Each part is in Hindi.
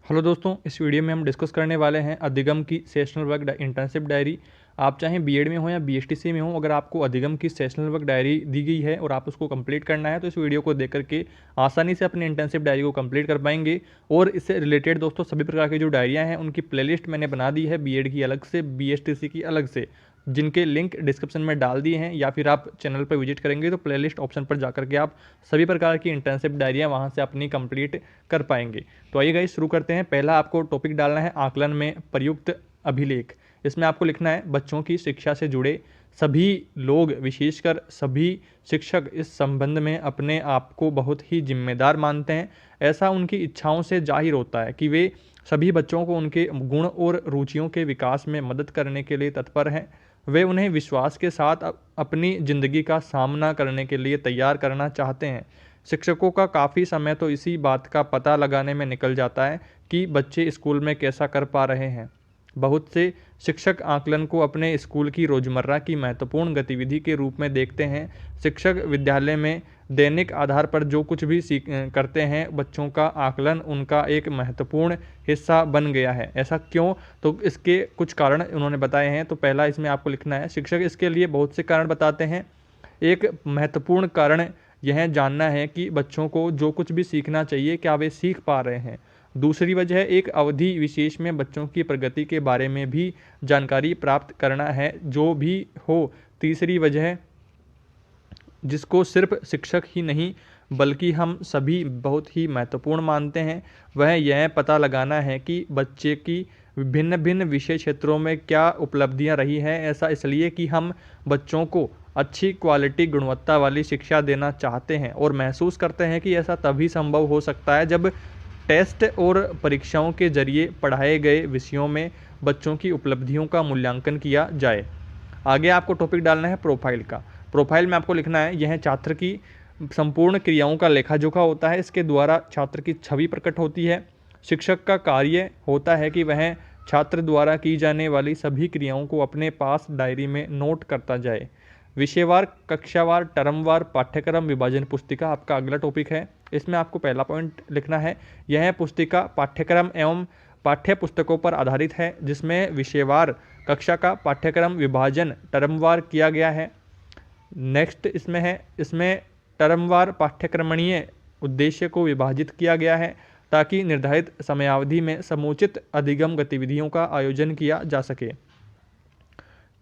हेलो दोस्तों, इस वीडियो में हम डिस्कस करने वाले हैं अधिगम की सेशनल वर्क इंटर्नशिप डायरी। आप चाहे बीएड में हो या बीएसटीसी में हो, अगर आपको अधिगम की सेशनल वर्क डायरी दी गई है और आप उसको कंप्लीट करना है तो इस वीडियो को देख करके आसानी से अपनी इंटर्नशिप डायरी को कंप्लीट कर पाएंगे। और इससे रिलेटेड दोस्तों सभी प्रकार की जो डायरियाँ हैं उनकी प्लेलिस्ट मैंने बना दी है, बीएड की अलग से, बीएसटीसी की अलग से, जिनके लिंक डिस्क्रिप्शन में डाल दिए हैं, या फिर आप चैनल पर विजिट करेंगे तो प्लेलिस्ट ऑप्शन पर जाकर के आप सभी प्रकार की इंटर्नशिप डायरियाँ वहाँ से अपनी कंप्लीट कर पाएंगे। तो आइए गाइस शुरू करते हैं। पहला आपको टॉपिक डालना है आकलन में प्रयुक्त अभिलेख। इसमें आपको लिखना है बच्चों की शिक्षा से जुड़े सभी लोग, विशेषकर सभी शिक्षक, इस संबंध में अपने आप को बहुत ही जिम्मेदार मानते हैं। ऐसा उनकी इच्छाओं से जाहिर होता है कि वे सभी बच्चों को उनके गुण और रुचियों के विकास में मदद करने के लिए तत्पर हैं। वे उन्हें विश्वास के साथ अपनी ज़िंदगी का सामना करने के लिए तैयार करना चाहते हैं। शिक्षकों का काफ़ी समय तो इसी बात का पता लगाने में निकल जाता है कि बच्चे स्कूल में कैसा कर पा रहे हैं। बहुत से शिक्षक आकलन को अपने स्कूल की रोज़मर्रा की महत्वपूर्ण गतिविधि के रूप में देखते हैं। शिक्षक विद्यालय में दैनिक आधार पर जो कुछ भी करते हैं, बच्चों का आकलन उनका एक महत्वपूर्ण हिस्सा बन गया है। ऐसा क्यों? तो इसके कुछ कारण उन्होंने बताए हैं। तो पहला इसमें आपको लिखना है, शिक्षक इसके लिए बहुत से कारण बताते हैं। एक महत्वपूर्ण कारण यह जानना है कि बच्चों को जो कुछ भी सीखना चाहिए क्या वे सीख पा रहे हैं। दूसरी वजह एक अवधि विशेष में बच्चों की प्रगति के बारे में भी जानकारी प्राप्त करना है, जो भी हो। तीसरी वजह, जिसको सिर्फ शिक्षक ही नहीं बल्कि हम सभी बहुत ही महत्वपूर्ण मानते हैं, वह यह पता लगाना है कि बच्चे की भिन्न भिन्न विषय क्षेत्रों में क्या उपलब्धियां रही हैं। ऐसा इसलिए कि हम बच्चों को अच्छी क्वालिटी, गुणवत्ता वाली शिक्षा देना चाहते हैं और महसूस करते हैं कि ऐसा तभी संभव हो सकता है जब टेस्ट और परीक्षाओं के जरिए पढ़ाए गए विषयों में बच्चों की उपलब्धियों का मूल्यांकन किया जाए। आगे आपको टॉपिक डालना है प्रोफाइल का। प्रोफाइल में आपको लिखना है, यह छात्र की संपूर्ण क्रियाओं का लेखा जोखा होता है। इसके द्वारा छात्र की छवि प्रकट होती है। शिक्षक का कार्य होता है कि वह छात्र द्वारा की जाने वाली सभी क्रियाओं को अपने पास डायरी में नोट करता जाए। विषयवार, कक्षावार, टर्मवार पाठ्यक्रम विभाजन पुस्तिका आपका अगला टॉपिक है। इसमें आपको पहला पॉइंट लिखना है, यह पुस्तिका पाठ्यक्रम एवं पाठ्य पुस्तकों पर आधारित है, जिसमें विषयवार कक्षा का पाठ्यक्रम विभाजन टर्मवार किया गया है। नेक्स्ट इसमें है, इसमें टर्मवार पाठ्यक्रमणीय उद्देश्य को विभाजित किया गया है ताकि निर्धारित समयावधि में समुचित अधिगम गतिविधियों का आयोजन किया जा सके।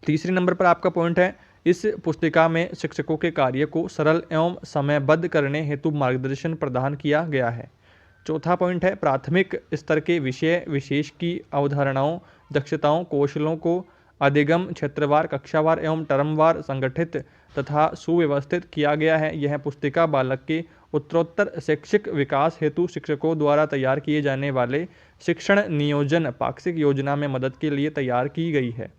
तीसरे नंबर पर आपका पॉइंट है, इस पुस्तिका में शिक्षकों के कार्य को सरल एवं समयबद्ध करने हेतु मार्गदर्शन प्रदान किया गया है। चौथा पॉइंट है, प्राथमिक स्तर के विषय विशेष की अवधारणाओं, दक्षताओं, कौशलों को अधिगम क्षेत्रवार, कक्षावार एवं टर्मवार संगठित तथा सुव्यवस्थित किया गया है। यह पुस्तिका बालक के उत्तरोत्तर शैक्षिक विकास हेतु शिक्षकों द्वारा तैयार किए जाने वाले शिक्षण नियोजन पाक्षिक योजना में मदद के लिए तैयार की गई है।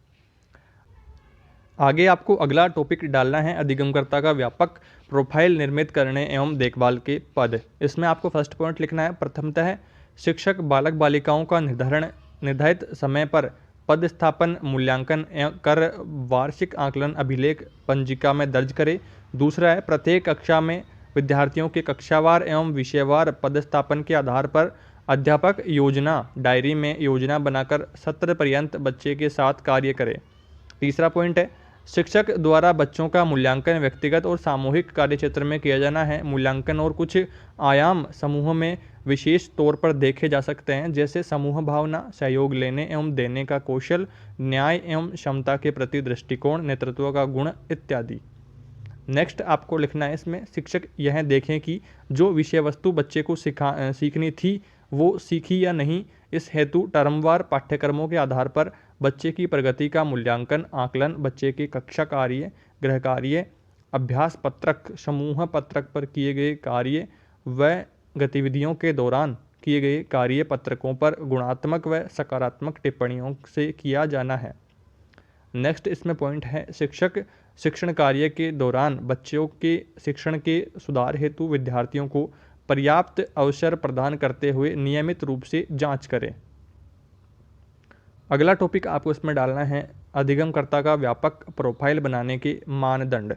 आगे आपको अगला टॉपिक डालना है, अधिगमकर्ता का व्यापक प्रोफाइल निर्मित करने एवं देखभाल के पद। इसमें आपको फर्स्ट पॉइंट लिखना है, प्रथमतः शिक्षक बालक बालिकाओं का निर्धारित समय पर पद स्थापन मूल्यांकन कर वार्षिक आकलन अभिलेख पंजिका में दर्ज करे। दूसरा है, प्रत्येक कक्षा में विद्यार्थियों के कक्षावार एवं विषयवार पदस्थापन के आधार पर अध्यापक योजना डायरी में योजना बनाकर सत्र पर्यंत बच्चे के साथ कार्य करे। तीसरा पॉइंट है, शिक्षक द्वारा बच्चों का मूल्यांकन व्यक्तिगत और सामूहिक कार्यक्षेत्र में किया जाना है। मूल्यांकन और कुछ आयाम समूह में विशेष तौर पर देखे जा सकते हैं, जैसे समूह भावना, सहयोग लेने एवं देने का कौशल, न्याय एवं क्षमता के प्रति दृष्टिकोण, नेतृत्व का गुण इत्यादि। नेक्स्ट आपको लिखना है, इसमें शिक्षक यह देखें कि जो विषय वस्तु बच्चे को सीखनी थी वो सीखी या नहीं। इस हेतु टर्मवार पाठ्यक्रमों के आधार पर बच्चे की प्रगति का मूल्यांकन, आकलन, बच्चे के कक्षा कार्य, गृह कार्य, अभ्यास पत्रक, समूह पत्रक पर किए गए कार्य व गतिविधियों के दौरान किए गए कार्य पत्रकों पर गुणात्मक व सकारात्मक टिप्पणियों से किया जाना है। नेक्स्ट इसमें पॉइंट है, शिक्षक शिक्षण कार्य के दौरान बच्चों के शिक्षण के सुधार हेतु विद्यार्थियों को पर्याप्त अवसर प्रदान करते हुए नियमित रूप से जांच करें। अगला टॉपिक आपको इसमें डालना है, अधिगमकर्ता का व्यापक प्रोफाइल बनाने के मानदंड।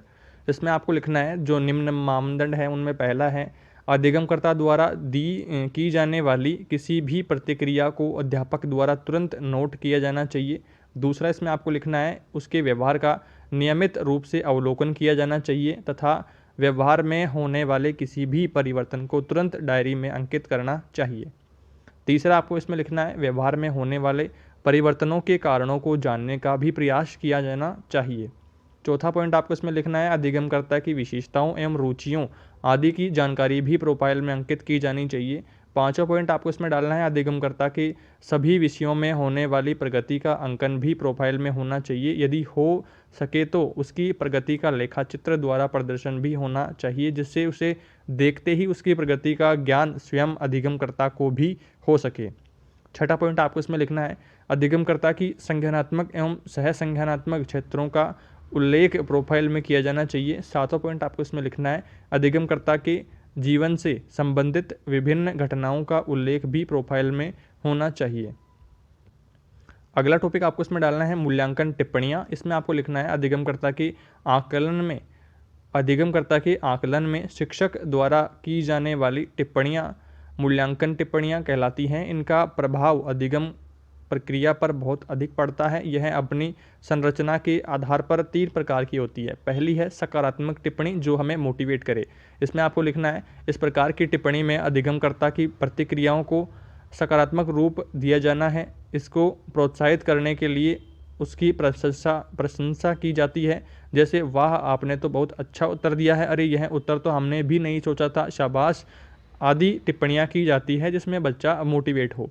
इसमें आपको लिखना है, जो निम्न मानदंड है उनमें पहला है, अधिगमकर्ता द्वारा की जाने वाली किसी भी प्रतिक्रिया को अध्यापक द्वारा तुरंत नोट किया जाना चाहिए। दूसरा इसमें आपको लिखना है उसके व्यवहार का नियमित रूप से अवलोकन किया जाना चाहिए तथा व्यवहार में होने वाले किसी भी परिवर्तन को तुरंत डायरी में अंकित करना चाहिए। तीसरा आपको इसमें लिखना है व्यवहार में होने वाले परिवर्तनों के कारणों को जानने का भी प्रयास किया जाना चाहिए। चौथा पॉइंट आपको इसमें लिखना है अधिगमकर्ता की विशेषताओं एवं रुचियों आदि की जानकारी भी प्रोफाइल में अंकित की जानी चाहिए। पांचवा पॉइंट आपको इसमें डालना है अधिगमकर्ता के सभी विषयों में होने वाली प्रगति का अंकन भी प्रोफाइल में होना चाहिए। यदि हो सके तो उसकी प्रगति का लेखाचित्र द्वारा प्रदर्शन भी होना चाहिए, जिससे उसे देखते ही उसकी प्रगति का ज्ञान स्वयं अधिगमकर्ता को भी हो सके। छठा पॉइंट आपको इसमें लिखना है अधिगमकर्ता की संज्ञानात्मक एवं सहसंज्ञानात्मक क्षेत्रों का उल्लेख प्रोफाइल में किया जाना चाहिए। सातवां पॉइंट आपको इसमें लिखना है अधिगमकर्ता के जीवन से संबंधित विभिन्न घटनाओं का उल्लेख भी प्रोफाइल में होना चाहिए। अगला टॉपिक आपको इसमें डालना है मूल्यांकन टिप्पणियां। इसमें आपको लिखना है अधिगमकर्ता के आकलन में शिक्षक द्वारा की जाने वाली टिप्पणियां मूल्यांकन टिप्पणियां कहलाती हैं। इनका प्रभाव अधिगम प्रक्रिया पर बहुत अधिक पड़ता है। यह अपनी संरचना के आधार पर 3 प्रकार की होती है। पहली है सकारात्मक टिप्पणी जो हमें मोटिवेट करे। इसमें आपको लिखना है इस प्रकार की टिप्पणी में अधिगमकर्ता की प्रतिक्रियाओं को सकारात्मक रूप दिया जाना है। इसको प्रोत्साहित करने के लिए उसकी प्रशंसा की जाती है, जैसे वाह आपने तो बहुत अच्छा उत्तर दिया है, अरे यह उत्तर तो हमने भी नहीं सोचा था, शाबाश आदि टिप्पणियाँ की जाती है जिसमें बच्चा मोटिवेट हो।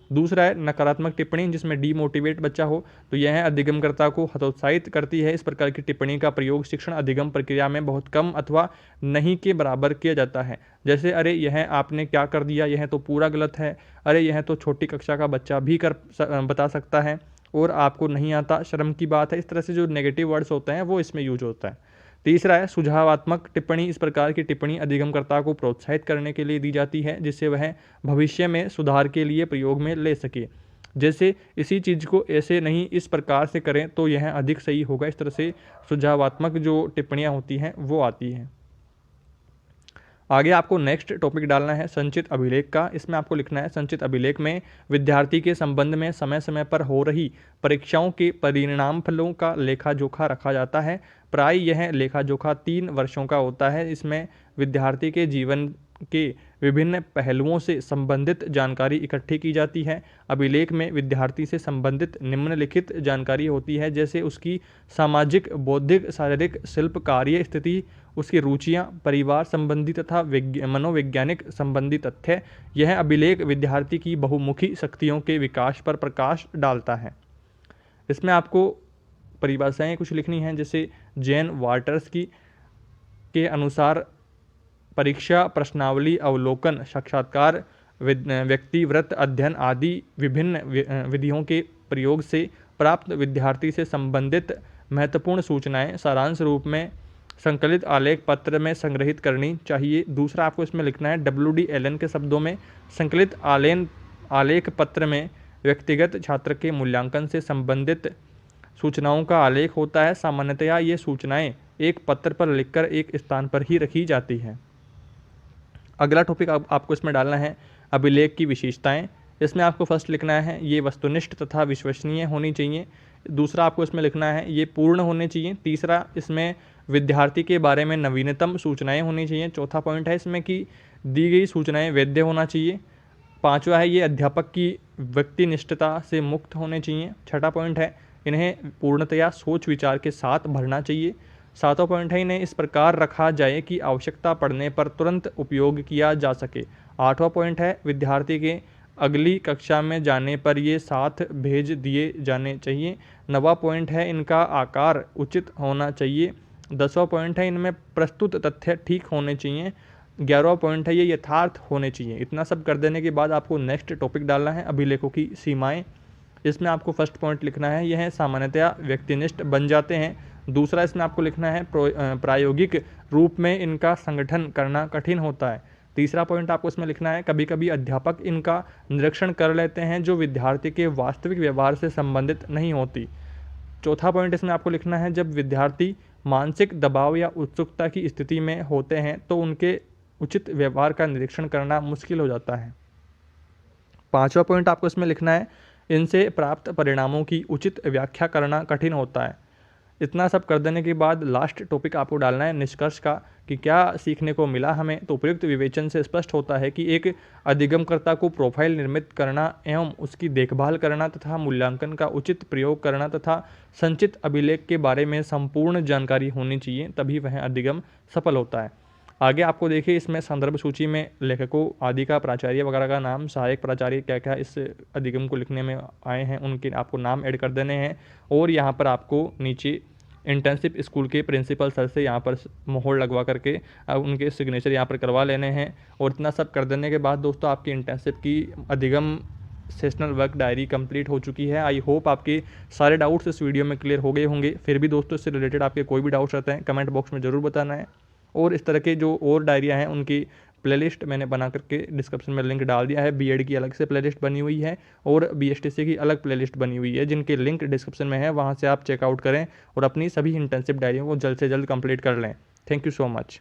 दूसरा है नकारात्मक टिप्पणी जिसमें डीमोटिवेट बच्चा हो, तो यह अधिगमकर्ता को हतोत्साहित करती है। इस प्रकार की टिप्पणी का प्रयोग शिक्षण अधिगम प्रक्रिया में बहुत कम अथवा नहीं के बराबर किया जाता है, जैसे अरे यह आपने क्या कर दिया, यह तो पूरा गलत है, अरे यह तो छोटी कक्षा का बच्चा भी बता सकता है और आपको नहीं आता, शर्म की बात है। इस तरह से जो नेगेटिव वर्ड्स होते हैं वो इसमें यूज होता है। तीसरा है सुझावात्मक टिप्पणी। इस प्रकार की टिप्पणी अधिगमकर्ता को प्रोत्साहित करने के लिए दी जाती है, जिससे वह भविष्य में सुधार के लिए प्रयोग में ले सके, जैसे इसी चीज़ को ऐसे नहीं इस प्रकार से करें तो यह अधिक सही होगा। इस तरह से सुझावात्मक जो टिप्पणियाँ होती हैं वो आती हैं। आगे आपको नेक्स्ट टॉपिक डालना है संचित अभिलेख का। इसमें आपको लिखना है संचित अभिलेख में विद्यार्थी के संबंध में समय समय पर हो रही परीक्षाओं के परिणाम फलों का लेखा जोखा रखा जाता है। प्राय यह लेखा जोखा 3 वर्षों का होता है। इसमें विद्यार्थी के जीवन के विभिन्न पहलुओं से संबंधित जानकारी इकट्ठी की जाती है। अभिलेख में विद्यार्थी से संबंधित निम्नलिखित जानकारी होती है, जैसे उसकी सामाजिक, बौद्धिक, शारीरिक, शिल्प कार्य स्थिति, उसकी रुचियाँ, परिवार संबंधी तथा मनोवैज्ञानिक संबंधी तथ्य। यह अभिलेख विद्यार्थी की बहुमुखी शक्तियों के विकास पर प्रकाश डालता है। इसमें आपको परिभाषाएं कुछ लिखनी हैं, जैसे जैन वाटर्स के अनुसार परीक्षा, प्रश्नावली, अवलोकन, साक्षात्कार, व्यक्तिवृत्त अध्ययन आदि विभिन्न विधियों के प्रयोग से प्राप्त विद्यार्थी से संबंधित महत्वपूर्ण सूचनाएं सारांश रूप में संकलित आलेख पत्र में संग्रहित करनी चाहिए। दूसरा आपको इसमें लिखना है WD एलन के शब्दों में संकलित आलेख पत्र में व्यक्तिगत छात्र के मूल्यांकन से संबंधित सूचनाओं का आलेख होता है। सामान्यतया ये सूचनाएं एक पत्र पर लिखकर एक स्थान पर ही रखी जाती हैं। अगला टॉपिक आपको इसमें डालना है अभिलेख की विशेषताएं। इसमें आपको फर्स्ट लिखना है ये वस्तुनिष्ठ तथा विश्वसनीय होनी चाहिए। दूसरा आपको इसमें लिखना है ये पूर्ण होने चाहिए। तीसरा इसमें विद्यार्थी के बारे में नवीनतम सूचनाएं होनी चाहिए। चौथा पॉइंट है इसमें कि दी गई सूचनाएं वैध होना चाहिए। पांचवा है ये अध्यापक की व्यक्तिनिष्ठता से मुक्त होने चाहिए। छठा पॉइंट है इन्हें पूर्णतया सोच विचार के साथ भरना चाहिए। सातवां पॉइंट है इन्हें इस प्रकार रखा जाए कि आवश्यकता पड़ने पर तुरंत उपयोग किया जा सके। आठवां पॉइंट है विद्यार्थी के अगली कक्षा में जाने पर ये साथ भेज दिए जाने चाहिए। 9वां पॉइंट है इनका आकार उचित होना चाहिए। 10वां पॉइंट है इनमें प्रस्तुत तथ्य ठीक होने चाहिए। 11वां पॉइंट है ये यथार्थ होने चाहिए। इतना सब कर देने के बाद आपको नेक्स्ट टॉपिक डालना है अभिलेखों की सीमाएं। इसमें आपको फर्स्ट पॉइंट लिखना है यह सामान्यतया व्यक्तिनिष्ठ बन जाते हैं। दूसरा इसमें आपको लिखना है प्रायोगिक रूप में इनका संगठन करना कठिन होता है। तीसरा पॉइंट आपको इसमें लिखना है कभी कभी अध्यापक इनका निरीक्षण कर लेते हैं जो विद्यार्थी के वास्तविक व्यवहार से संबंधित नहीं होती। चौथा पॉइंट इसमें आपको लिखना है जब विद्यार्थी मानसिक दबाव या उत्सुकता की स्थिति में होते हैं तो उचित व्यवहार का निरीक्षण करना मुश्किल हो जाता है। 5वां पॉइंट आपको इसमें लिखना है, इनसे प्राप्त परिणामों की उचित व्याख्या करना कठिन होता है। इतना सब कर देने के बाद लास्ट टॉपिक आपको डालना है निष्कर्ष का कि क्या सीखने को मिला हमें। तो उपयुक्त विवेचन से स्पष्ट होता है कि एक अधिगमकर्ता को प्रोफाइल निर्मित करना एवं उसकी देखभाल करना तथा मूल्यांकन का उचित प्रयोग करना तथा संचित अभिलेख के बारे में संपूर्ण जानकारी होनी चाहिए, तभी वह अधिगम सफल होता है। आगे आपको देखिए इसमें संदर्भ सूची में लेखकों आदि का, प्राचार्य वगैरह का नाम, सहायक प्राचार्य क्या क्या इस अधिगम को लिखने में आए हैं उनके आपको नाम ऐड कर देने हैं। और यहाँ पर आपको नीचे इंटर्नशिप स्कूल के प्रिंसिपल सर से यहाँ पर मोहर लगवा करके उनके सिग्नेचर यहाँ पर करवा लेने हैं। और इतना सब कर देने के बाद दोस्तों आपकी इंटर्नशिप की अधिगम सेशनल वर्क डायरी कंप्लीट हो चुकी है। आई होप आपके सारे डाउट्स इस वीडियो में क्लियर हो गए होंगे। फिर भी दोस्तों इससे रिलेटेड आपके कोई भी डाउट्स रहते हैं कमेंट बॉक्स में ज़रूर बताना है। और इस तरह के जो और डायरियाँ हैं उनकी प्लेलिस्ट मैंने बना करके डिस्क्रिप्शन में लिंक डाल दिया है। बीएड की अलग से प्लेलिस्ट बनी हुई है और बीएसटीसी की अलग प्लेलिस्ट बनी हुई है, जिनके लिंक डिस्क्रिप्शन में है, वहाँ से आप चेकआउट करें और अपनी सभी इंटर्नशिप डायरियों को जल्द से जल्द कंप्लीट कर लें। Thank you so much.